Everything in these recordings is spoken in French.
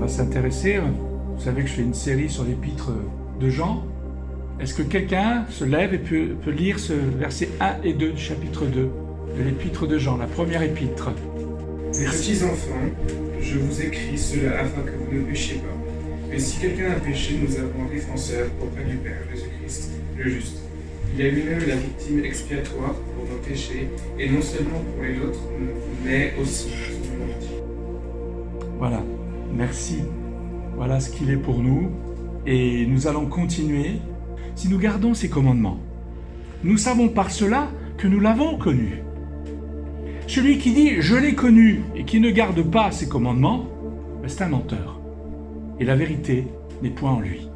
va s'intéresser. Vous savez que je fais une série sur l'épître de Jean. Est-ce que quelqu'un se lève et peut lire ce verset 1 et 2 du chapitre 2 de l'épître de Jean, la première épître? Mes petits enfants, je vous écris cela afin que vous ne péchiez pas. Mais si quelqu'un a péché, nous avons un défenseur auprès du Père, Jésus-Christ, le juste. Il est lui-même la victime expiatoire pour nos péchés, et non seulement pour les nôtres, mais aussi pour nous entiers. Voilà, merci. Voilà ce qu'il est pour nous. Et nous allons continuer. Si nous gardons ses commandements, nous savons par cela que nous l'avons connu. Celui qui dit « je l'ai connu » et qui ne garde pas ses commandements, c'est un menteur. Et la vérité n'est point en lui.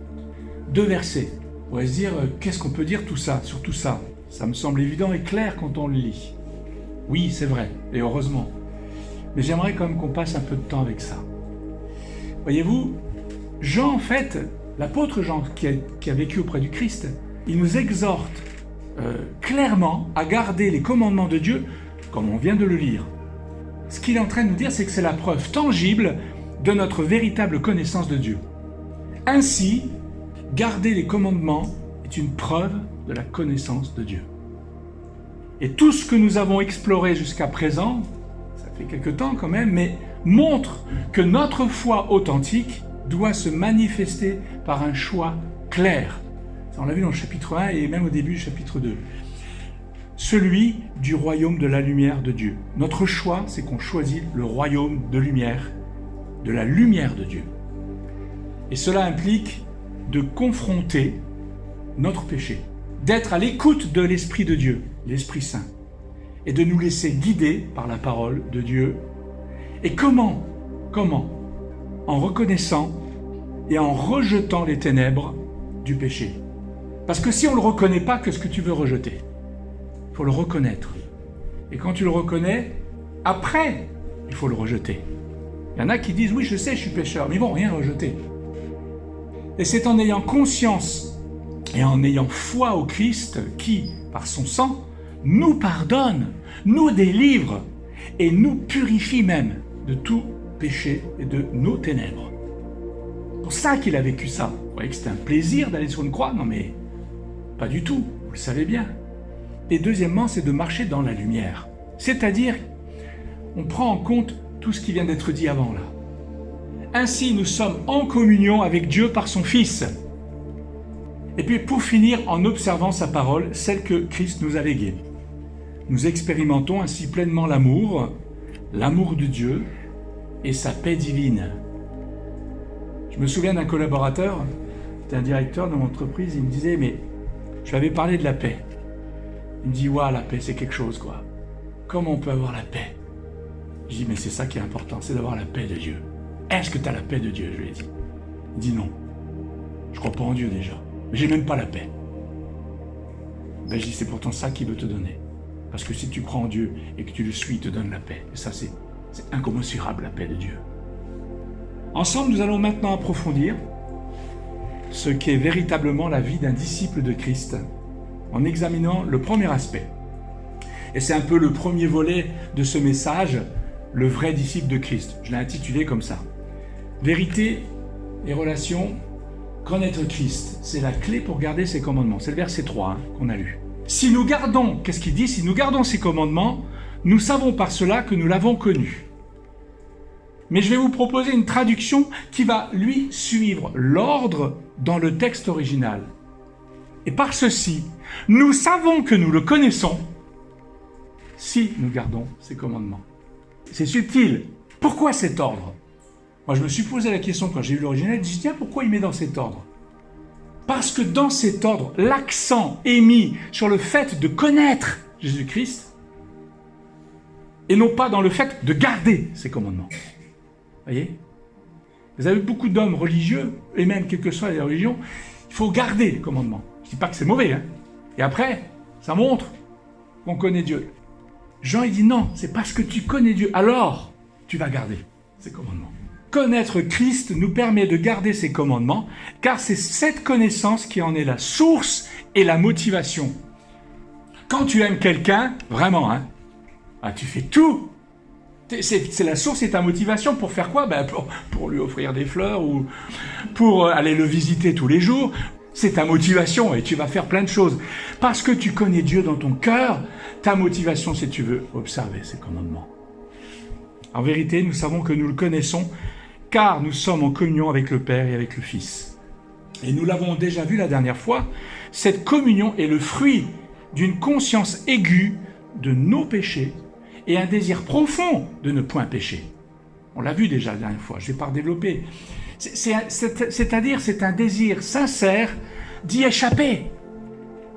2 versets. On pourrait se dire, qu'est-ce qu'on peut dire sur tout ça? Ça me semble évident et clair quand on le lit. Oui, c'est vrai, et heureusement. Mais j'aimerais quand même qu'on passe un peu de temps avec ça. Voyez-vous, Jean, en fait, l'apôtre Jean qui a vécu auprès du Christ, il nous exhorte clairement à garder les commandements de Dieu, comme on vient de le lire. Ce qu'il est en train de nous dire, c'est que c'est la preuve tangible de notre véritable connaissance de Dieu. Ainsi, garder les commandements est une preuve de la connaissance de Dieu. Et tout ce que nous avons exploré jusqu'à présent, ça fait quelque temps quand même, mais montre que notre foi authentique doit se manifester par un choix clair. Ça, on l'a vu dans le chapitre 1 et même au début du chapitre 2. Celui du royaume de la lumière de Dieu. Notre choix, c'est qu'on choisit le royaume de lumière, de la lumière de Dieu. Et cela implique de confronter notre péché, d'être à l'écoute de l'Esprit de Dieu, l'Esprit Saint, et de nous laisser guider par la parole de Dieu. Et comment? En reconnaissant et en rejetant les ténèbres du péché. Parce que si on ne le reconnaît pas, qu'est-ce que tu veux rejeter? Il faut le reconnaître. Et quand tu le reconnais, après, il faut le rejeter. Il y en a qui disent, oui, je sais, je suis pécheur, mais ils ne vont rien rejeter. Et c'est en ayant conscience et en ayant foi au Christ qui, par son sang, nous pardonne, nous délivre et nous purifie même de tout péché et de nos ténèbres. C'est pour ça qu'il a vécu ça. Vous voyez que c'était un plaisir d'aller sur une croix? Non mais, pas du tout, vous le savez bien. Et deuxièmement, c'est de marcher dans la lumière. C'est-à-dire, on prend en compte tout ce qui vient d'être dit avant là. Ainsi, nous sommes en communion avec Dieu par son Fils. Et puis, pour finir, en observant sa parole, celle que Christ nous a léguée. Nous expérimentons ainsi pleinement l'amour de Dieu et sa paix divine. Je me souviens d'un collaborateur, c'était un directeur de mon entreprise, il me disait, mais je lui avais parlé de la paix. Il me dit, ouais, la paix, c'est quelque chose, quoi. Comment on peut avoir la paix? Je dis, mais c'est ça qui est important, c'est d'avoir la paix de Dieu. Est-ce que tu as la paix de Dieu? Je lui ai dit. Il dit non. Je crois pas en Dieu déjà. Mais j'ai même pas la paix. Ben, je dis, c'est pourtant ça qu'il veut te donner. Parce que si tu crois en Dieu et que tu le suis, il te donne la paix. Et ça, c'est incommensurable, la paix de Dieu. Ensemble, nous allons maintenant approfondir ce qu'est véritablement la vie d'un disciple de Christ en examinant le premier aspect. Et c'est un peu le premier volet de ce message, le vrai disciple de Christ. Je l'ai intitulé comme ça. Vérité et relation, connaître Christ, c'est la clé pour garder ses commandements. C'est le verset 3 qu'on a lu. Si nous gardons, qu'est-ce qu'il dit? Si nous gardons ses commandements, nous savons par cela que nous l'avons connu. Mais je vais vous proposer une traduction qui va, lui, suivre l'ordre dans le texte original. Et par ceci, nous savons que nous le connaissons si nous gardons ses commandements. C'est subtil. Pourquoi cet ordre? Moi, je me suis posé la question quand j'ai lu l'original, je me suis dit, tiens, pourquoi il met dans cet ordre? Parce que dans cet ordre, l'accent est mis sur le fait de connaître Jésus-Christ et non pas dans le fait de garder ses commandements. Voyez? Vous avez beaucoup d'hommes religieux, et même quelles que soient les religions, il faut garder les commandements. Je ne dis pas que c'est mauvais, hein. Et après, ça montre qu'on connaît Dieu. Jean, il dit non, c'est parce que tu connais Dieu, alors tu vas garder ses commandements. Connaître Christ nous permet de garder ses commandements, car c'est cette connaissance qui en est la source et la motivation. Quand tu aimes quelqu'un, vraiment, tu fais tout C'est la source et ta motivation pour faire quoi? Pour lui offrir des fleurs ou pour aller le visiter tous les jours. C'est ta motivation et tu vas faire plein de choses. Parce que tu connais Dieu dans ton cœur, ta motivation, c'est tu veux observer ses commandements. En vérité, nous savons que nous le connaissons car nous sommes en communion avec le Père et avec le Fils. Et nous l'avons déjà vu la dernière fois, cette communion est le fruit d'une conscience aiguë de nos péchés et un désir profond de ne point pécher. On l'a vu déjà la dernière fois, je ne vais pas redévelopper. C'est-à-dire, c'est un désir sincère d'y échapper.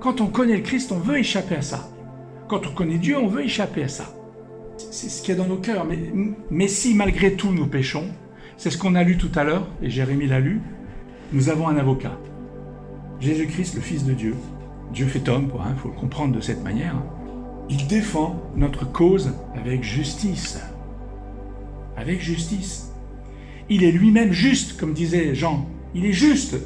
Quand on connaît le Christ, on veut échapper à ça. Quand on connaît Dieu, on veut échapper à ça. C'est ce qu'il y a dans nos cœurs. Mais si malgré tout nous péchons, c'est ce qu'on a lu tout à l'heure, et Jérémie l'a lu, nous avons un avocat. Jésus-Christ, le Fils de Dieu. Dieu fait homme, il faut le comprendre de cette manière. Il défend notre cause avec justice. Avec justice. Il est lui-même juste, comme disait Jean. Il est juste.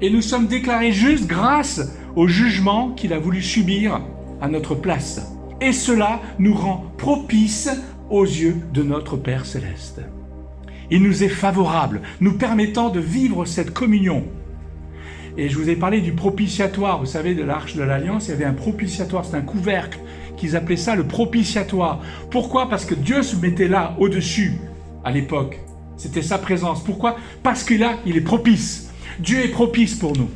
Et nous sommes déclarés justes grâce au jugement qu'il a voulu subir à notre place. Et cela nous rend propices aux yeux de notre Père Céleste. Il nous est favorable, nous permettant de vivre cette communion. Et je vous ai parlé du propitiatoire. Vous savez, de l'Arche de l'Alliance, il y avait un propitiatoire, c'est un couvercle, qu'ils appelaient ça le propitiatoire. Pourquoi? Parce que Dieu se mettait là, au-dessus, à l'époque. C'était sa présence. Pourquoi? Parce que là, il est propice. Dieu est propice pour nous.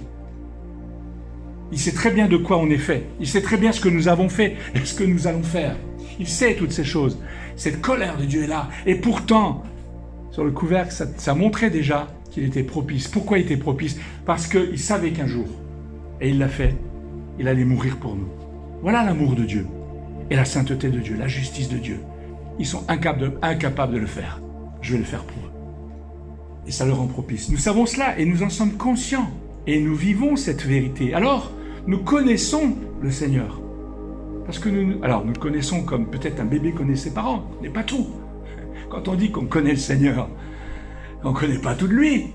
Il sait très bien de quoi on est fait. Il sait très bien ce que nous avons fait et ce que nous allons faire. Il sait toutes ces choses. Cette colère de Dieu est là. Et pourtant, sur le couvercle, ça montrait déjà qu'il était propice. Pourquoi il était propice? Parce qu'il savait qu'un jour, et il l'a fait, il allait mourir pour nous. Voilà l'amour de Dieu et la sainteté de Dieu, la justice de Dieu. Ils sont incapables de le faire. Je vais le faire pour eux. Et ça le rend propice. Nous savons cela et nous en sommes conscients. Et nous vivons cette vérité. Alors, nous connaissons le Seigneur. Parce que nous le connaissons comme peut-être un bébé connaît ses parents. On ne connaît pas tout. Quand on dit qu'on connaît le Seigneur, on ne connaît pas tout de lui.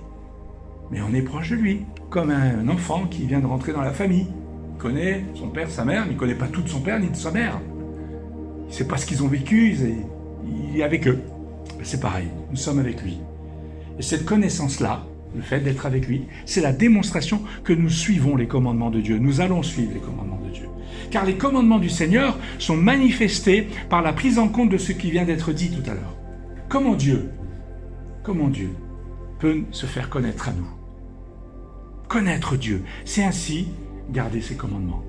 Mais on est proche de lui. Comme un enfant qui vient de rentrer dans la famille. Il connaît son père, sa mère, mais il ne connaît pas tout de son père ni de sa mère. Il ne sait pas ce qu'ils ont vécu, il est avec eux. C'est pareil, nous sommes avec lui. Et cette connaissance-là, le fait d'être avec lui, c'est la démonstration que nous suivons les commandements de Dieu. Nous allons suivre les commandements de Dieu. Car les commandements du Seigneur sont manifestés par la prise en compte de ce qui vient d'être dit tout à l'heure. Comment Dieu peut se faire connaître à nous? Connaître Dieu, c'est ainsi garder ses commandements.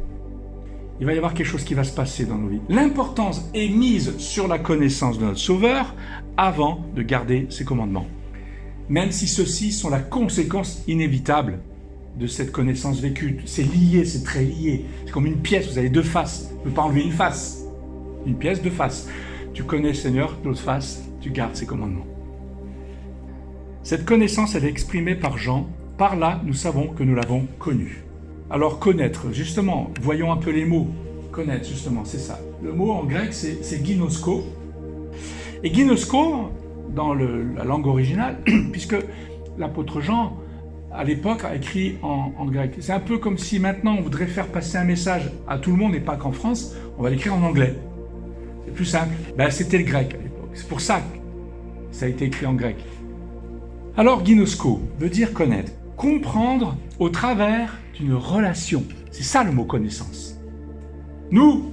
Il va y avoir quelque chose qui va se passer dans nos vies. L'importance est mise sur la connaissance de notre Sauveur avant de garder ses commandements. Même si ceux-ci sont la conséquence inévitable de cette connaissance vécue. C'est lié, c'est très lié. C'est comme une pièce, vous avez deux faces. On ne peut pas enlever une face. Une pièce, deux faces. Tu connais le Seigneur, l'autre face, tu gardes ses commandements. Cette connaissance, elle est exprimée par Jean. Par là, nous savons que nous l'avons connu. Alors connaître, justement, voyons un peu les mots. Connaître, justement, c'est ça. Le mot en grec, c'est ginosko. Et ginosko, dans la langue originale, puisque l'apôtre Jean, à l'époque, a écrit en grec. C'est un peu comme si maintenant on voudrait faire passer un message à tout le monde et pas qu'en France, on va l'écrire en anglais. C'est plus simple. C'était le grec à l'époque. C'est pour ça que ça a été écrit en grec. Alors, ginosko veut dire connaître, comprendre au travers d'une relation. C'est ça le mot connaissance. Nous,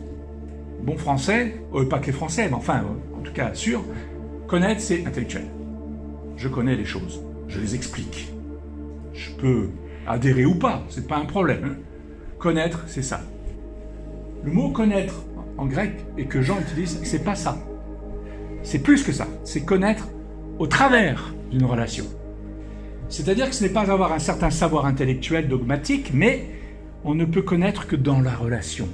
bons français, pas que les français, mais enfin, en tout cas sûr, connaître, c'est intellectuel. Je connais les choses, je les explique. Je peux adhérer ou pas, c'est pas un problème. Connaître, c'est ça. Le mot connaître en grec, et que Jean utilise, c'est pas ça. C'est plus que ça. C'est connaître au travers d'une relation. C'est-à-dire que ce n'est pas avoir un certain savoir intellectuel dogmatique, mais on ne peut connaître que dans la relation.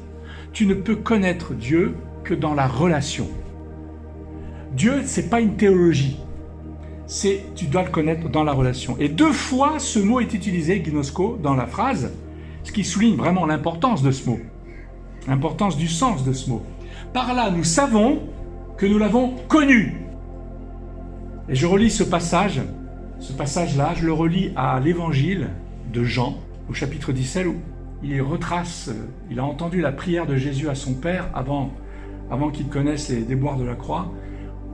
Tu ne peux connaître Dieu que dans la relation. Dieu, c'est pas une théologie. Tu dois le connaître dans la relation. Et 2 fois, ce mot est utilisé, ginosko, dans la phrase, ce qui souligne vraiment l'importance de ce mot, l'importance du sens de ce mot. Par là, nous savons que nous l'avons connu. Et je relis ce passage-là, je le relis à l'évangile de Jean, au chapitre 17, où il retrace, il a entendu la prière de Jésus à son Père avant qu'il connaisse les déboires de la croix,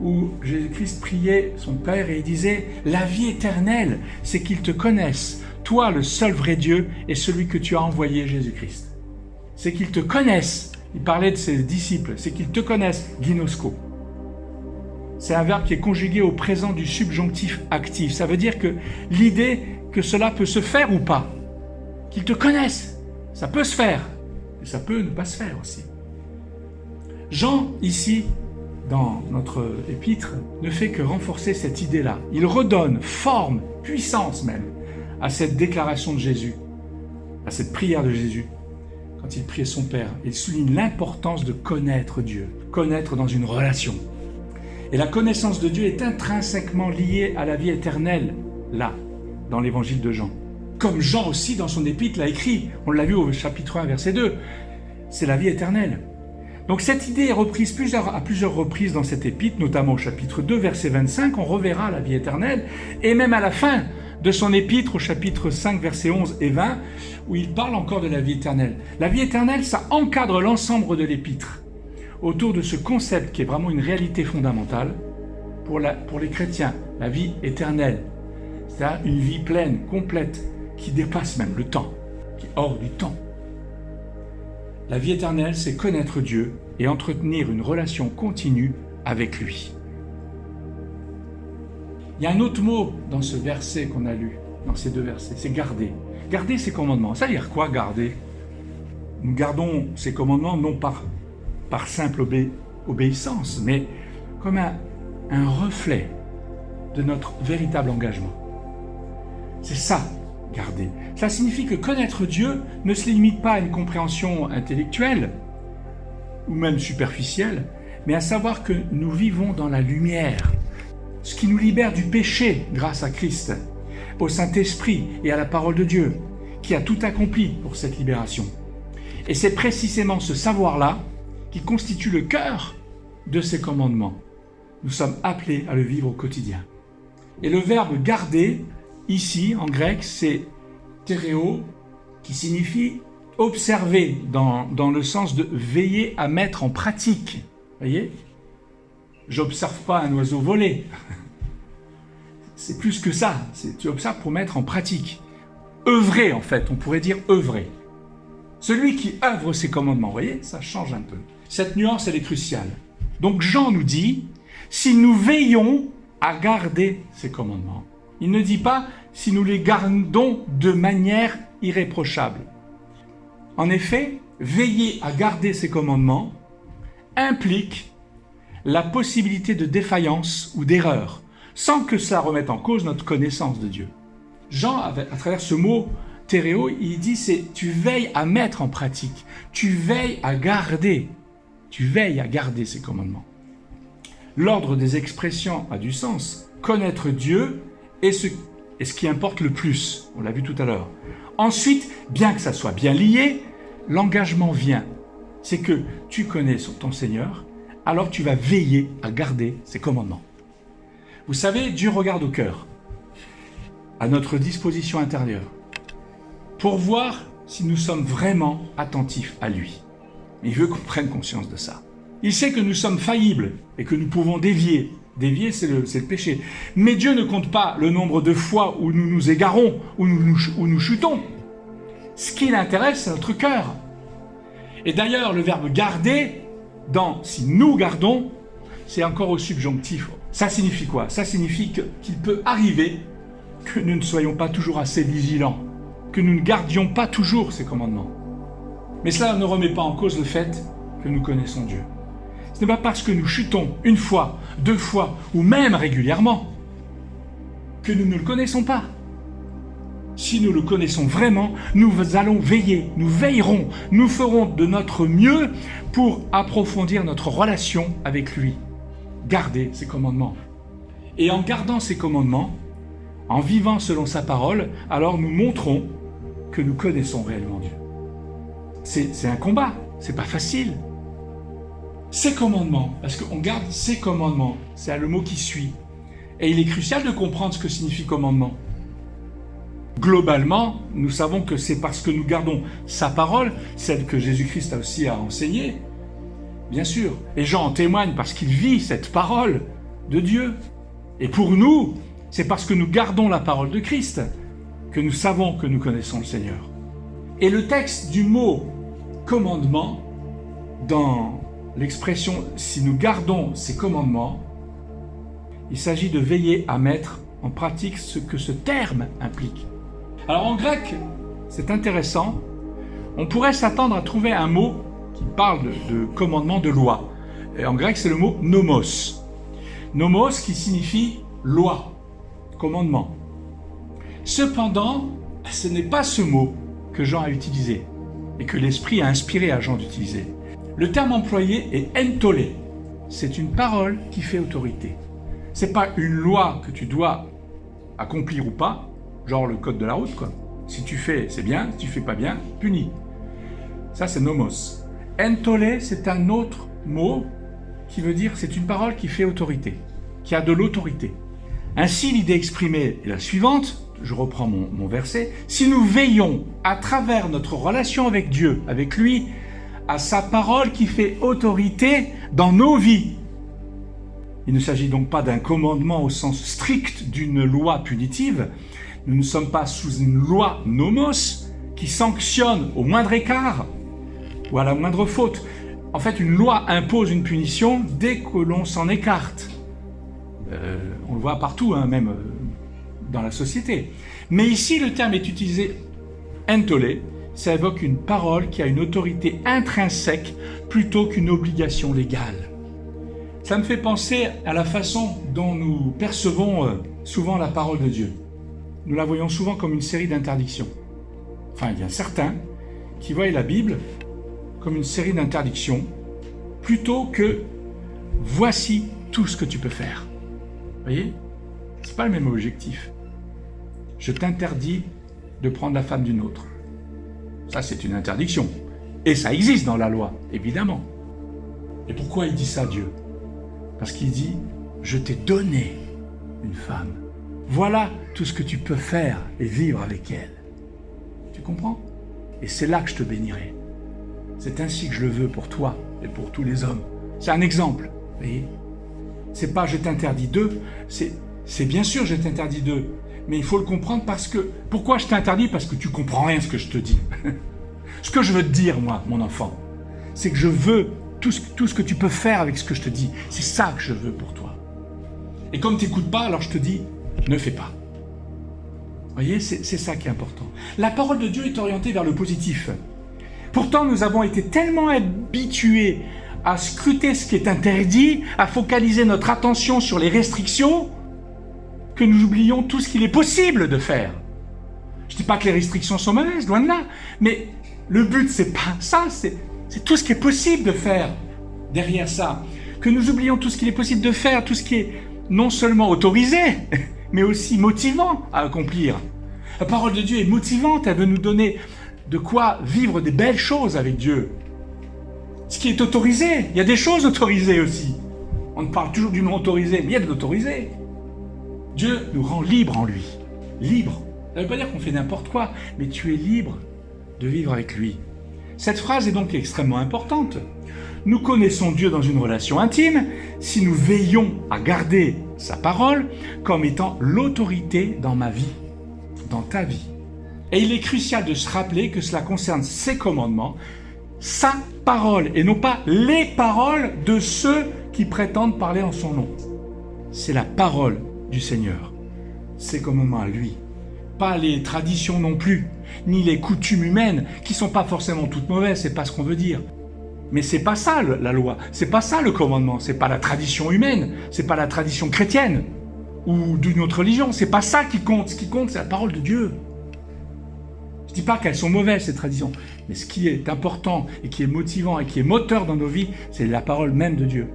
où Jésus-Christ priait son Père et il disait « La vie éternelle, c'est qu'ils te connaissent, toi le seul vrai Dieu et celui que tu as envoyé, Jésus-Christ. » C'est qu'ils te connaissent. Il parlait de ses disciples. C'est qu'ils te connaissent, ginosko. C'est un verbe qui est conjugué au présent du subjonctif actif. Ça veut dire que l'idée que cela peut se faire ou pas, qu'ils te connaissent, ça peut se faire, et ça peut ne pas se faire aussi. Jean, ici, dans notre épître, ne fait que renforcer cette idée-là. Il redonne forme, puissance même, à cette déclaration de Jésus, à cette prière de Jésus, quand il priait son Père. Il souligne l'importance de connaître Dieu, connaître dans une relation. Et la connaissance de Dieu est intrinsèquement liée à la vie éternelle, là, dans l'évangile de Jean. Comme Jean aussi, dans son épître, l'a écrit, on l'a vu au chapitre 1, verset 2, c'est la vie éternelle. Donc cette idée est reprise à plusieurs reprises dans cet épître, notamment au chapitre 2, verset 25, on reverra la vie éternelle, et même à la fin de son épître, au chapitre 5, versets 11 et 20, où il parle encore de la vie éternelle. La vie éternelle, ça encadre l'ensemble de l'épître, autour de ce concept qui est vraiment une réalité fondamentale pour les chrétiens, la vie éternelle. C'est-à-dire une vie pleine, complète, qui dépasse même le temps, qui est hors du temps. La vie éternelle, c'est connaître Dieu et entretenir une relation continue avec lui. Il y a un autre mot dans ce verset qu'on a lu, dans ces deux versets, c'est garder. Garder ses commandements. Ça veut dire quoi, garder? Nous gardons ces commandements non par simple obéissance, mais comme un reflet de notre véritable engagement. C'est ça, garder. Cela signifie que connaître Dieu ne se limite pas à une compréhension intellectuelle ou même superficielle, mais à savoir que nous vivons dans la lumière, ce qui nous libère du péché grâce à Christ, au Saint-Esprit et à la parole de Dieu, qui a tout accompli pour cette libération. Et c'est précisément ce savoir-là qui constitue le cœur de ces commandements. Nous sommes appelés à le vivre au quotidien. Et le verbe « garder », ici, en grec, c'est « théréo », qui signifie « observer » dans le sens de « veiller à mettre en pratique ». Voyez ? J'observe pas un oiseau voler. C'est plus que ça. Tu observes pour mettre en pratique. Œuvrer, en fait, on pourrait dire œuvrer. Celui qui œuvre ses commandements, vous voyez, ça change un peu. Cette nuance, elle est cruciale. Donc Jean nous dit, si nous veillons à garder ses commandements. Il ne dit pas si nous les gardons de manière irréprochable. En effet, veiller à garder ses commandements implique la possibilité de défaillance ou d'erreur, sans que cela remette en cause notre connaissance de Dieu. Jean, à travers ce mot « théréo », il dit c'est « tu veilles à mettre en pratique, tu veilles à garder ces commandements ». L'ordre des expressions a du sens. Connaître Dieu est ce qui importe le plus, on l'a vu tout à l'heure. Ensuite, bien que ça soit bien lié, l'engagement vient. C'est que tu connais ton Seigneur, alors tu vas veiller à garder ses commandements. Vous savez, Dieu regarde au cœur, à notre disposition intérieure, pour voir si nous sommes vraiment attentifs à lui. Il veut qu'on prenne conscience de ça. Il sait que nous sommes faillibles et que nous pouvons dévier. Dévier, c'est le péché. Mais Dieu ne compte pas le nombre de fois où nous nous égarons, où nous chutons. Ce qui l'intéresse, c'est notre cœur. Et d'ailleurs, le verbe « garder », si nous gardons, c'est encore au subjonctif. Ça signifie quoi? Ça signifie qu'il peut arriver que nous ne soyons pas toujours assez vigilants, que nous ne gardions pas toujours ces commandements. Mais cela ne remet pas en cause le fait que nous connaissons Dieu. Ce n'est pas parce que nous chutons une fois, deux fois, ou même régulièrement, que nous ne le connaissons pas. Si nous le connaissons vraiment, nous allons veiller, nous veillerons, nous ferons de notre mieux pour approfondir notre relation avec lui. Garder ses commandements. Et en gardant ses commandements, en vivant selon sa parole, alors nous montrons que nous connaissons réellement Dieu. C'est un combat, c'est pas facile. Ses commandements, parce qu'on garde ses commandements, c'est le mot qui suit. Et il est crucial de comprendre ce que signifie commandement. Globalement, nous savons que c'est parce que nous gardons sa parole, celle que Jésus-Christ a aussi enseignée, bien sûr. Et Jean en témoigne parce qu'il vit cette parole de Dieu. Et pour nous, c'est parce que nous gardons la parole de Christ que nous savons que nous connaissons le Seigneur. Et le texte du mot commandement, dans l'expression « si nous gardons ces commandements », il s'agit de veiller à mettre en pratique ce que ce terme implique. Alors en grec, c'est intéressant, on pourrait s'attendre à trouver un mot qui parle de commandement, de loi. Et en grec, c'est le mot nomos. Nomos qui signifie loi, commandement. Cependant, ce n'est pas ce mot que Jean a utilisé et que l'Esprit a inspiré à Jean d'utiliser. Le terme employé est entolé. C'est une parole qui fait autorité. C'est pas une loi que tu dois accomplir ou pas, genre le code de la route, quoi. Si tu fais, c'est bien, si tu fais pas bien, puni. Ça, c'est nomos. Entolé, c'est un autre mot qui veut dire c'est une parole qui fait autorité, qui a de l'autorité. Ainsi, l'idée exprimée est la suivante, je reprends mon verset, si nous veillons à travers notre relation avec Dieu, avec lui, à sa parole qui fait autorité dans nos vies. Il ne s'agit donc pas d'un commandement au sens strict d'une loi punitive. Nous ne sommes pas sous une loi nomos qui sanctionne au moindre écart ou à la moindre faute. En fait, une loi impose une punition dès que l'on s'en écarte. On le voit partout, hein, même dans la société. Mais ici, le terme est utilisé entolé. Ça évoque une parole qui a une autorité intrinsèque plutôt qu'une obligation légale. Ça me fait penser à la façon dont nous percevons souvent la parole de Dieu. Nous la voyons souvent comme une série d'interdictions. Enfin, il y a certains qui voient la Bible comme une série d'interdictions plutôt que « voici tout ce que tu peux faire ». Vous voyez ? C'est pas le même objectif. Je t'interdis de prendre la femme d'une autre. Ça, c'est une interdiction. Et ça existe dans la loi, évidemment. Et pourquoi il dit ça, Dieu ? Parce qu'il dit « Je t'ai donné une femme. Voilà tout ce que tu peux faire et vivre avec elle. » Tu comprends ? Et c'est là que je te bénirai. C'est ainsi que je le veux pour toi et pour tous les hommes. C'est un exemple, vous voyez ? C'est pas « je t'interdis d'eux », c'est bien sûr « je t'interdis d'eux », mais il faut le comprendre parce que... Pourquoi je t'interdis ? Parce que tu comprends rien ce que je te dis. Ce que je veux te dire, moi, mon enfant, c'est que je veux tout ce que tu peux faire avec ce que je te dis. C'est ça que je veux pour toi. Et comme tu n'écoutes pas, alors je te dis, ne fais pas. Vous voyez, c'est ça qui est important. La parole de Dieu est orientée vers le positif. Pourtant, nous avons été tellement habitués à scruter ce qui est interdit, à focaliser notre attention sur les restrictions, que nous oublions tout ce qu'il est possible de faire. Je ne dis pas que les restrictions sont mauvaises, loin de là, mais le but, c'est pas ça, c'est tout ce qui est possible de faire derrière ça. Que nous oublions tout ce qu'il est possible de faire, tout ce qui est non seulement autorisé, mais aussi motivant à accomplir. La parole de Dieu est motivante, elle veut nous donner de quoi vivre des belles choses avec Dieu. Ce qui est autorisé, il y a des choses autorisées aussi. On parle toujours du non autorisé, mais il y a de l'autorisé. Dieu nous rend libres en lui. Libre. Ça ne veut pas dire qu'on fait n'importe quoi, mais tu es libre de vivre avec lui. Cette phrase est donc extrêmement importante. Nous connaissons Dieu dans une relation intime si nous veillons à garder sa parole comme étant l'autorité dans ma vie, dans ta vie. Et il est crucial de se rappeler que cela concerne ses commandements, sa parole, et non pas les paroles de ceux qui prétendent parler en son nom. C'est la parole du Seigneur, ses commandements à lui. Pas les traditions non plus, ni les coutumes humaines, qui sont pas forcément toutes mauvaises, c'est pas ce qu'on veut dire. Mais c'est pas ça la loi, c'est pas ça le commandement, c'est pas la tradition humaine, c'est pas la tradition chrétienne, ou d'une autre religion, c'est pas ça qui compte. Ce qui compte, c'est la parole de Dieu. Je dis pas qu'elles sont mauvaises, ces traditions, mais ce qui est important, et qui est motivant, et qui est moteur dans nos vies, c'est la parole même de Dieu,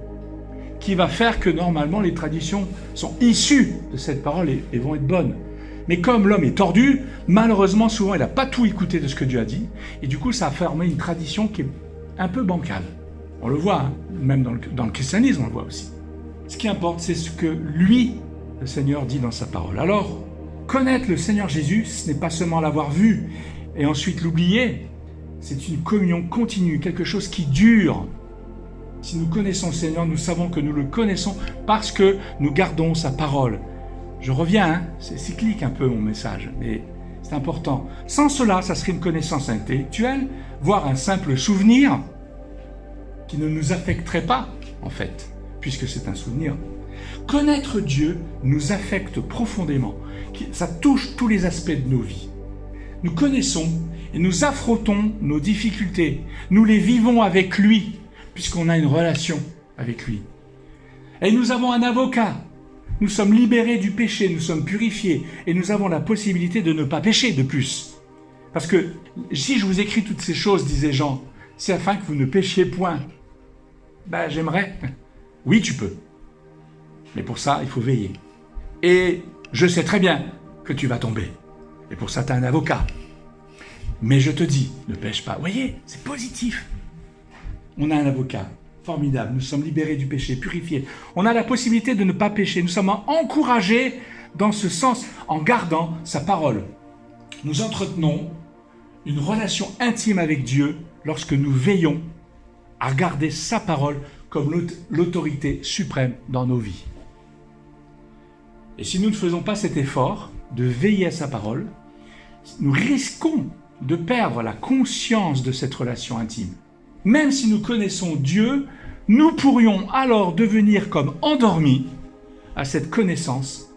qui va faire que normalement les traditions sont issues de cette parole et vont être bonnes. Mais comme l'homme est tordu, malheureusement, souvent, il n'a pas tout écouté de ce que Dieu a dit. Et du coup, ça a formé une tradition qui est un peu bancale. On le voit, hein, même dans le christianisme, on le voit aussi. Ce qui importe, c'est ce que lui, le Seigneur, dit dans sa parole. Alors, connaître le Seigneur Jésus, ce n'est pas seulement l'avoir vu et ensuite l'oublier. C'est une communion continue, quelque chose qui dure. Si nous connaissons le Seigneur, nous savons que nous le connaissons parce que nous gardons sa parole. Je reviens, c'est cyclique un peu mon message, mais c'est important. Sans cela, ça serait une connaissance intellectuelle, voire un simple souvenir qui ne nous affecterait pas, en fait, puisque c'est un souvenir. Connaître Dieu nous affecte profondément. Ça touche tous les aspects de nos vies. Nous connaissons et nous affrontons nos difficultés. Nous les vivons avec lui, puisqu'on a une relation avec lui. Et nous avons un avocat. Nous sommes libérés du péché, nous sommes purifiés et nous avons la possibilité de ne pas pécher de plus. Parce que si je vous écris toutes ces choses, disait Jean, c'est afin que vous ne péchiez point. Ben, j'aimerais. Oui, tu peux. Mais pour ça, il faut veiller. Et je sais très bien que tu vas tomber. Et pour ça, tu as un avocat. Mais je te dis, ne pêche pas. Vous voyez, c'est positif. On a un avocat. Formidable. Nous sommes libérés du péché, purifiés. On a la possibilité de ne pas pécher. Nous sommes encouragés dans ce sens en gardant sa parole. Nous entretenons une relation intime avec Dieu lorsque nous veillons à regarder sa parole comme l'autorité suprême dans nos vies. Et si nous ne faisons pas cet effort de veiller à sa parole, nous risquons de perdre la conscience de cette relation intime. Même si nous connaissons Dieu, nous pourrions alors devenir comme endormis à cette connaissance,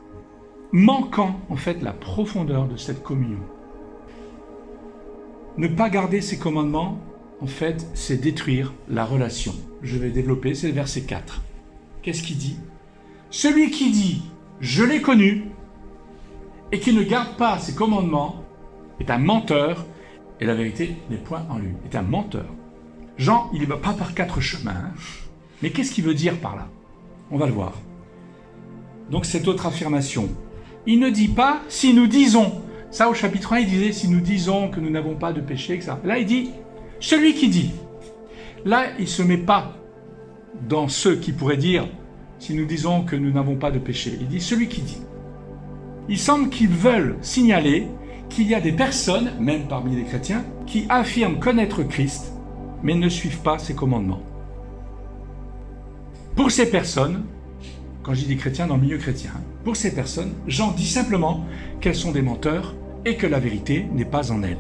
manquant en fait la profondeur de cette communion. Ne pas garder ses commandements, en fait, c'est détruire la relation. Je vais développer, c'est le verset 4. Qu'est-ce qu'il dit ? Celui qui dit « Je l'ai connu » et qui ne garde pas ses commandements est un menteur et la vérité n'est point en lui. Est un menteur. Jean, il ne va pas par 4 chemins. Hein. Mais qu'est-ce qu'il veut dire par là ? On va le voir. Donc cette autre affirmation. Il ne dit pas « si nous disons ». Ça, au chapitre 1, il disait « si nous disons que nous n'avons pas de péché », etc. Là, il dit « celui qui dit ». Là, il ne se met pas dans ceux qui pourraient dire « si nous disons que nous n'avons pas de péché ». Il dit « celui qui dit ». Il semble qu'ils veulent signaler qu'il y a des personnes, même parmi les chrétiens, qui affirment connaître Christ, mais ne suivent pas ses commandements. Pour ces personnes, quand je dis des chrétiens dans le milieu chrétien, pour ces personnes, Jean dit simplement qu'elles sont des menteurs et que la vérité n'est pas en elles.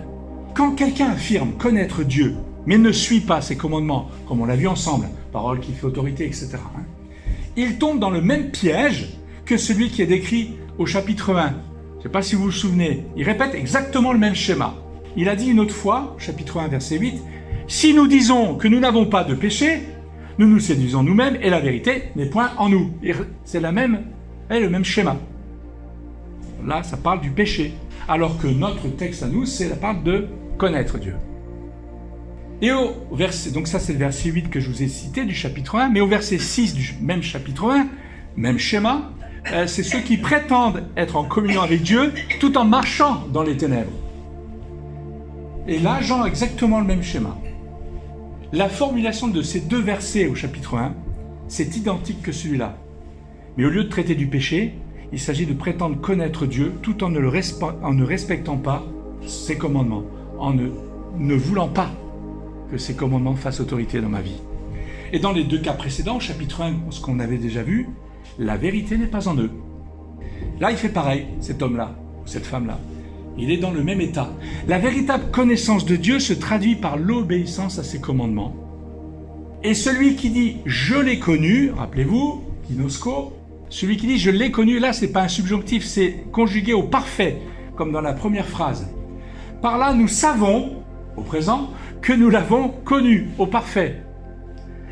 Quand quelqu'un affirme connaître Dieu, mais ne suit pas ses commandements, comme on l'a vu ensemble, parole qui fait autorité, etc., il tombe dans le même piège que celui qui est décrit au chapitre 1. Je ne sais pas si vous vous souvenez, il répète exactement le même schéma. Il a dit une autre fois, chapitre 1, verset 8, « Si nous disons que nous n'avons pas de péché, nous nous séduisons nous-mêmes et la vérité n'est point en nous. » C'est le même schéma. Là, ça parle du péché. Alors que notre texte à nous, ça parle de connaître Dieu. Et au verset, donc ça c'est le verset 8 que je vous ai cité du chapitre 1, mais au verset 6 du même chapitre 1, même schéma, c'est ceux qui prétendent être en communion avec Dieu tout en marchant dans les ténèbres. Et là, Jean a exactement le même schéma. La formulation de ces 2 versets au chapitre 1, c'est identique que celui-là. Mais au lieu de traiter du péché, il s'agit de prétendre connaître Dieu tout en ne respectant pas ses commandements, en ne voulant pas que ses commandements fassent autorité dans ma vie. Et dans les 2 cas précédents, au chapitre 1, ce qu'on avait déjà vu, la vérité n'est pas en eux. Là, il fait pareil, cet homme-là, ou cette femme-là. Il est dans le même état. La véritable connaissance de Dieu se traduit par l'obéissance à ses commandements. Et celui qui dit « je l'ai connu », rappelez-vous, ginosko, celui qui dit « je l'ai connu », là, ce n'est pas un subjonctif, c'est conjugué au parfait, comme dans la première phrase. Par là, nous savons, au présent, que nous l'avons connu, au parfait.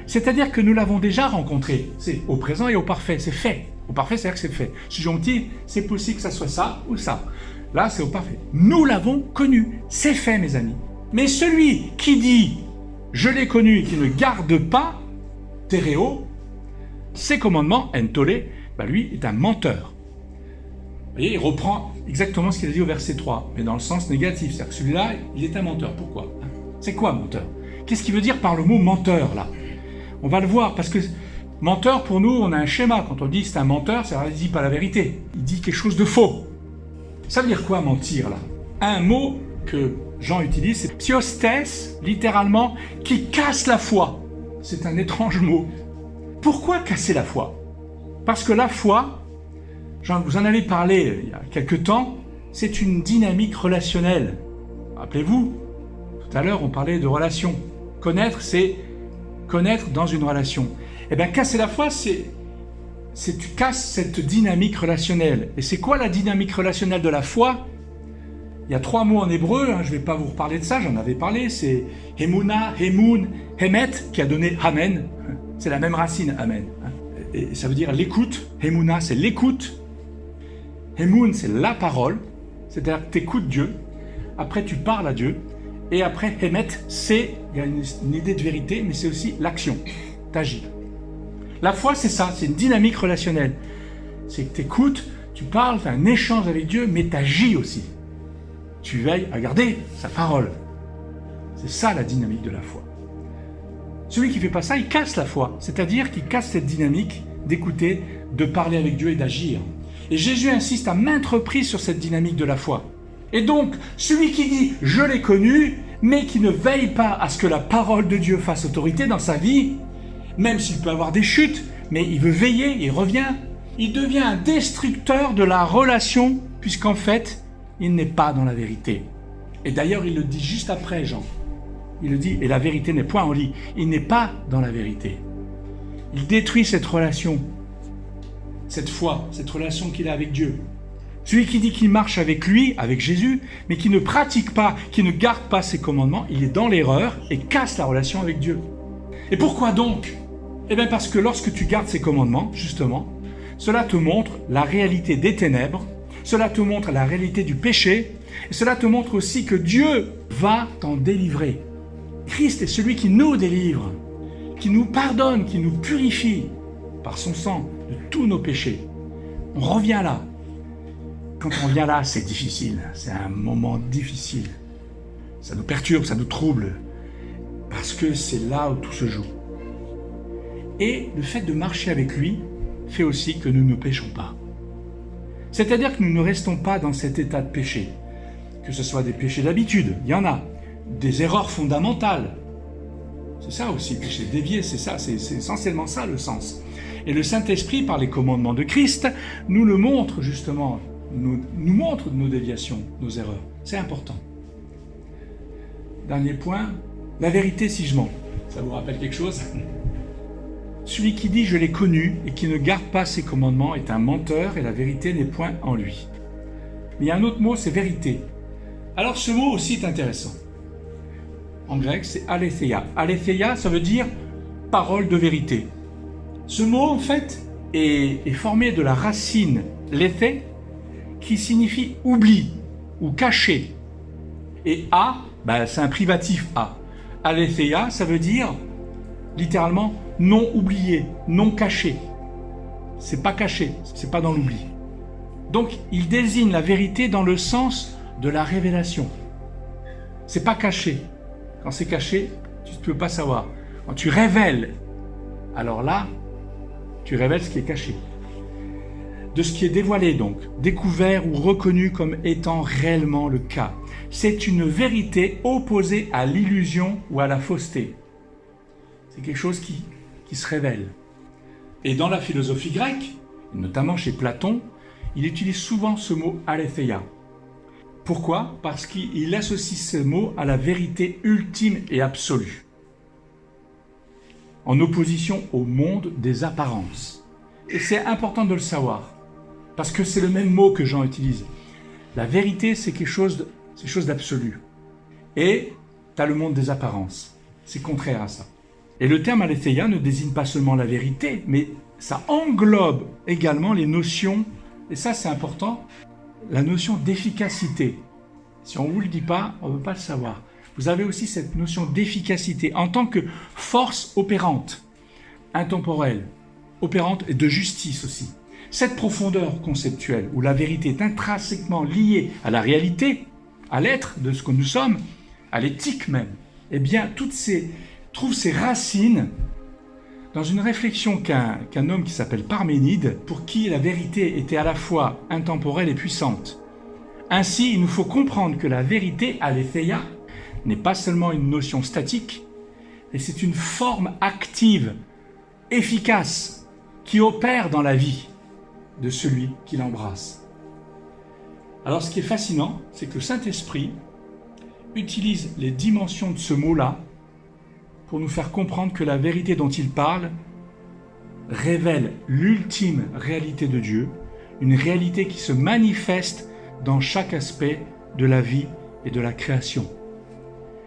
C'est-à-dire que nous l'avons déjà rencontré. C'est au présent et au parfait, c'est fait. Au parfait, c'est-à-dire que c'est fait. Subjonctif, c'est possible que ça soit ça ou ça. Là, c'est au parfait. Nous l'avons connu. C'est fait, mes amis. Mais celui qui dit « je l'ai connu » et qui ne garde pas, théréo, ses commandements, entolé, lui est un menteur. Vous voyez, il reprend exactement ce qu'il a dit au verset 3, mais dans le sens négatif. C'est-à-dire que celui-là, il est un menteur. Pourquoi ? C'est quoi menteur ? Qu'est-ce qu'il veut dire par le mot menteur, là ? On va le voir, parce que menteur, pour nous, on a un schéma. Quand on dit c'est un menteur, ça ne dit pas la vérité. Il dit quelque chose de faux. Ça veut dire quoi, mentir, là ? Un mot que Jean utilise, c'est psyostès, littéralement, qui casse la foi. c'est un étrange mot. Pourquoi casser la foi? Parce que la foi, vous en avez parlé il y a quelque temps, c'est une dynamique relationnelle. Rappelez-vous, tout à l'heure on parlait de relation. Connaître, c'est connaître dans une relation. Eh bien, casser la foi, c'est tu casses cette dynamique relationnelle. Et c'est quoi la dynamique relationnelle de la foi? Il y a 3 mots en hébreu, je ne vais pas vous reparler de ça, j'en avais parlé, c'est Emuna, Emun, Hemet, qui a donné Amen. C'est la même racine, Amen. Et ça veut dire l'écoute. Emuna, c'est l'écoute. Emun, c'est la parole, c'est-à-dire que tu écoutes Dieu. Après, tu parles à Dieu. Et après, Hemet, il y a une idée de vérité, mais c'est aussi l'action. Tu agis. La foi, c'est ça, c'est une dynamique relationnelle. C'est que tu écoutes, tu parles, tu as un échange avec Dieu, mais tu agis aussi. Tu veilles à garder sa parole. C'est ça la dynamique de la foi. Celui qui ne fait pas ça, il casse la foi. C'est-à-dire qu'il casse cette dynamique d'écouter, de parler avec Dieu et d'agir. Et Jésus insiste à maintes reprises sur cette dynamique de la foi. Et donc, celui qui dit « je l'ai connu », mais qui ne veille pas à ce que la parole de Dieu fasse autorité dans sa vie, même s'il peut avoir des chutes, mais il veut veiller, il revient, il devient un destructeur de la relation, puisqu'en fait, il n'est pas dans la vérité. Et d'ailleurs, il le dit juste après, Jean. Il le dit, et la vérité n'est point en lui. Il n'est pas dans la vérité. Il détruit cette relation, cette foi, cette relation qu'il a avec Dieu. Celui qui dit qu'il marche avec lui, avec Jésus, mais qui ne pratique pas, qui ne garde pas ses commandements, il est dans l'erreur et casse la relation avec Dieu. Et pourquoi donc? Eh bien parce que lorsque tu gardes ses commandements, justement, cela te montre la réalité des ténèbres, cela te montre la réalité du péché, et cela te montre aussi que Dieu va t'en délivrer. Christ est celui qui nous délivre, qui nous pardonne, qui nous purifie par son sang de tous nos péchés. On revient là. Quand on revient là, c'est difficile, c'est un moment difficile. Ça nous perturbe, ça nous trouble, parce que c'est là où tout se joue. Et le fait de marcher avec lui fait aussi que nous ne péchons pas. C'est-à-dire que nous ne restons pas dans cet état de péché. Que ce soit des péchés d'habitude, il y en a. Des erreurs fondamentales. C'est ça aussi, péché dévié, c'est ça, c'est essentiellement ça le sens. Et le Saint-Esprit, par les commandements de Christ, nous le montre justement, nous montre nos déviations, nos erreurs. C'est important. Dernier point, la vérité si je mens. Ça vous rappelle quelque chose? Celui qui dit « je l'ai connu » et qui ne garde pas ses commandements est un menteur et la vérité n'est point en lui. Mais il y a un autre mot, c'est vérité. Alors ce mot aussi est intéressant. En grec, c'est aletheia. Aletheia, ça veut dire parole de vérité. Ce mot, en fait, est formé de la racine lethe, qui signifie oubli ou caché. Et a, c'est un privatif a. Aletheia, ça veut dire littéralement non oublié, non caché. C'est pas caché, c'est pas dans l'oubli. Donc, il désigne la vérité dans le sens de la révélation. C'est pas caché. Quand c'est caché, tu ne peux pas savoir. Quand tu révèles, alors là, tu révèles ce qui est caché. De ce qui est dévoilé donc, découvert ou reconnu comme étant réellement le cas. C'est une vérité opposée à l'illusion ou à la fausseté. C'est quelque chose qui se révèle. Et dans la philosophie grecque, notamment chez Platon, il utilise souvent ce mot aletheia. Pourquoi? Parce qu'il associe ce mot à la vérité ultime et absolue, en opposition au monde des apparences. Et c'est important de le savoir, parce que c'est le même mot que Jean utilise. La vérité, c'est quelque chose d'absolu. Et tu as le monde des apparences. C'est contraire à ça. Et le terme aletheia ne désigne pas seulement la vérité, mais ça englobe également les notions, et ça c'est important, la notion d'efficacité. Si on ne vous le dit pas, on ne peut pas le savoir. Vous avez aussi cette notion d'efficacité en tant que force opérante, intemporelle, opérante et de justice aussi. Cette profondeur conceptuelle où la vérité est intrinsèquement liée à la réalité, à l'être de ce que nous sommes, à l'éthique même, eh bien, trouve ses racines dans une réflexion qu'un homme qui s'appelle Parménide, pour qui la vérité était à la fois intemporelle et puissante. Ainsi, il nous faut comprendre que la vérité, aletheia, n'est pas seulement une notion statique, Et c'est une forme active, efficace, qui opère dans la vie de celui qui l'embrasse. Alors ce qui est fascinant, c'est que le Saint-Esprit utilise les dimensions de ce mot-là pour nous faire comprendre que la vérité dont il parle révèle l'ultime réalité de Dieu, une réalité qui se manifeste dans chaque aspect de la vie et de la création.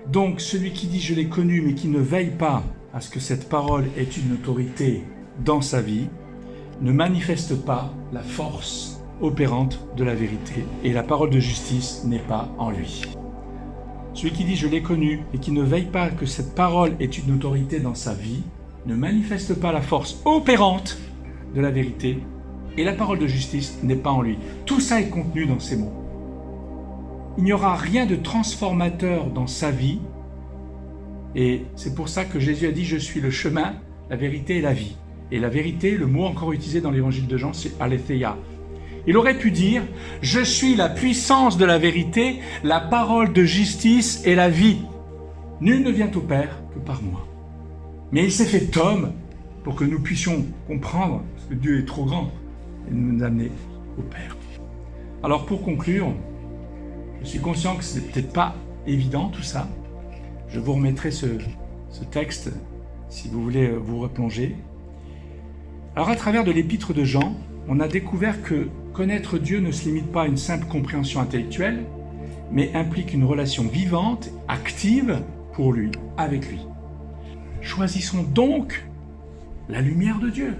Donc celui qui dit « je l'ai connu » mais qui ne veille pas à ce que cette parole ait une autorité dans sa vie, ne manifeste pas la force opérante de la vérité et la parole de justice n'est pas en lui. Celui qui dit « je l'ai connu » et qui ne veille pas que cette parole ait une autorité dans sa vie, ne manifeste pas la force opérante de la vérité et la parole de justice n'est pas en lui. Tout ça est contenu dans ces mots. Il n'y aura rien de transformateur dans sa vie et c'est pour ça que Jésus a dit « je suis le chemin, la vérité et la vie ». Et la vérité, le mot encore utilisé dans l'évangile de Jean, c'est aletheia. Il aurait pu dire « je suis la puissance de la vérité, la parole de justice et la vie. Nul ne vient au Père que par moi. » Mais il s'est fait homme pour que nous puissions comprendre, parce que Dieu est trop grand, et nous amener au Père. Alors pour conclure, je suis conscient que ce n'est peut-être pas évident tout ça. Je vous remettrai ce texte si vous voulez vous replonger. Alors à travers de l'épître de Jean, on a découvert que connaître Dieu ne se limite pas à une simple compréhension intellectuelle, mais implique une relation vivante, active pour lui, avec lui. Choisissons donc la lumière de Dieu.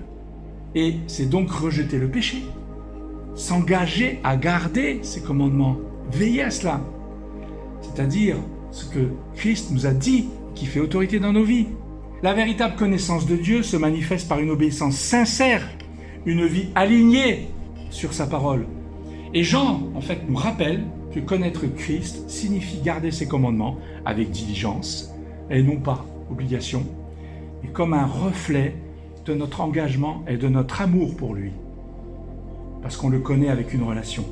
Et c'est donc rejeter le péché, s'engager à garder ses commandements, veiller à cela. C'est-à-dire ce que Christ nous a dit, qui fait autorité dans nos vies. La véritable connaissance de Dieu se manifeste par une obéissance sincère, une vie alignée sur sa parole. Et Jean, en fait, nous rappelle que connaître Christ signifie garder ses commandements avec diligence et non pas obligation, et comme un reflet de notre engagement et de notre amour pour lui, parce qu'on le connaît avec une relation.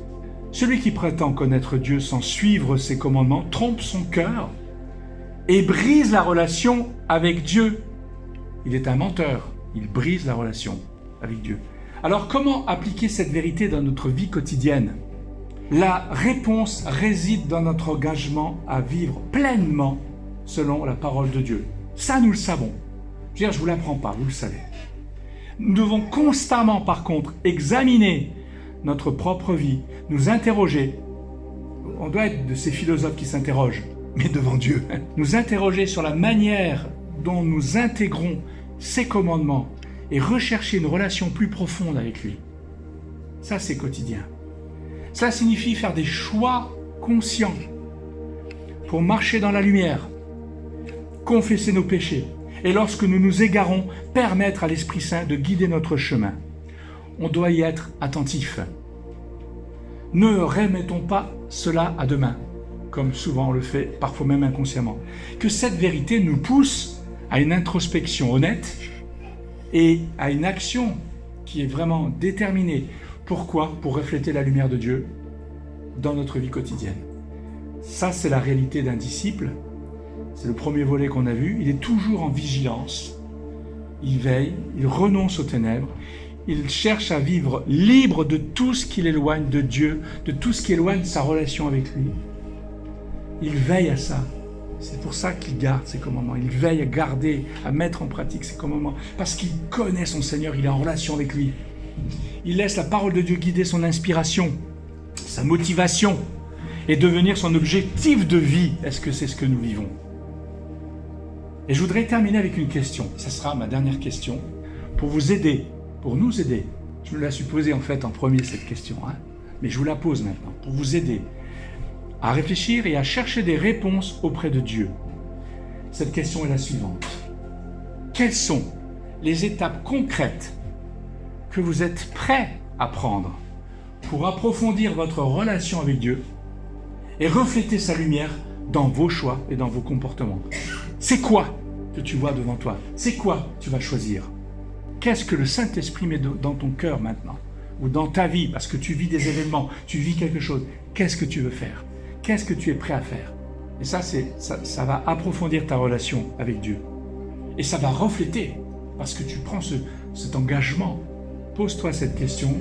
Celui qui prétend connaître Dieu sans suivre ses commandements trompe son cœur et brise la relation avec Dieu. Il est un menteur, il brise la relation avec Dieu. Alors comment appliquer cette vérité dans notre vie quotidienne? La réponse réside dans notre engagement à vivre pleinement selon la parole de Dieu. Ça, nous le savons. Je veux dire, je ne vous l'apprends pas, vous le savez. Nous devons constamment, par contre, examiner notre propre vie, nous interroger. On doit être de ces philosophes qui s'interrogent, mais devant Dieu. Nous interroger sur la manière dont nous intégrons ses commandements et rechercher une relation plus profonde avec lui. Ça, c'est quotidien. Cela signifie faire des choix conscients pour marcher dans la lumière, confesser nos péchés et lorsque nous nous égarons, permettre à l'Esprit Saint de guider notre chemin. On doit y être attentif. Ne remettons pas cela à demain, comme souvent on le fait, parfois même inconsciemment. Que cette vérité nous pousse à une introspection honnête et à une action qui est vraiment déterminée. Pourquoi? Pour refléter la lumière de Dieu dans notre vie quotidienne. Ça, c'est la réalité d'un disciple. C'est le premier volet qu'on a vu. Il est toujours en vigilance. Il veille, il renonce aux ténèbres. Il cherche à vivre libre de tout ce qui l'éloigne de Dieu, de tout ce qui éloigne sa relation avec lui. Il veille à ça. C'est pour ça qu'il garde ses commandements. Il veille à garder, à mettre en pratique ses commandements. Parce qu'il connaît son Seigneur, il est en relation avec lui. Il laisse la parole de Dieu guider son inspiration, sa motivation et devenir son objectif de vie. Est-ce que c'est ce que nous vivons? Et je voudrais terminer avec une question. Ça sera ma dernière question. Pour vous aider, pour nous aider. Je me la suis posée en fait en premier cette question. Mais je vous la pose maintenant. Pour vous aider à réfléchir et à chercher des réponses auprès de Dieu. Cette question est la suivante. Quelles sont les étapes concrètes que vous êtes prêts à prendre pour approfondir votre relation avec Dieu et refléter sa lumière dans vos choix et dans vos comportements? C'est quoi que tu vois devant toi? C'est quoi tu vas choisir? Qu'est-ce que le Saint-Esprit met dans ton cœur maintenant? Ou dans ta vie, parce que tu vis des événements, tu vis quelque chose. Qu'est-ce que tu veux faire? Qu'est-ce que tu es prêt à faire? Et ça va approfondir ta relation avec Dieu. Et ça va refléter, parce que tu prends cet engagement. Pose-toi cette question.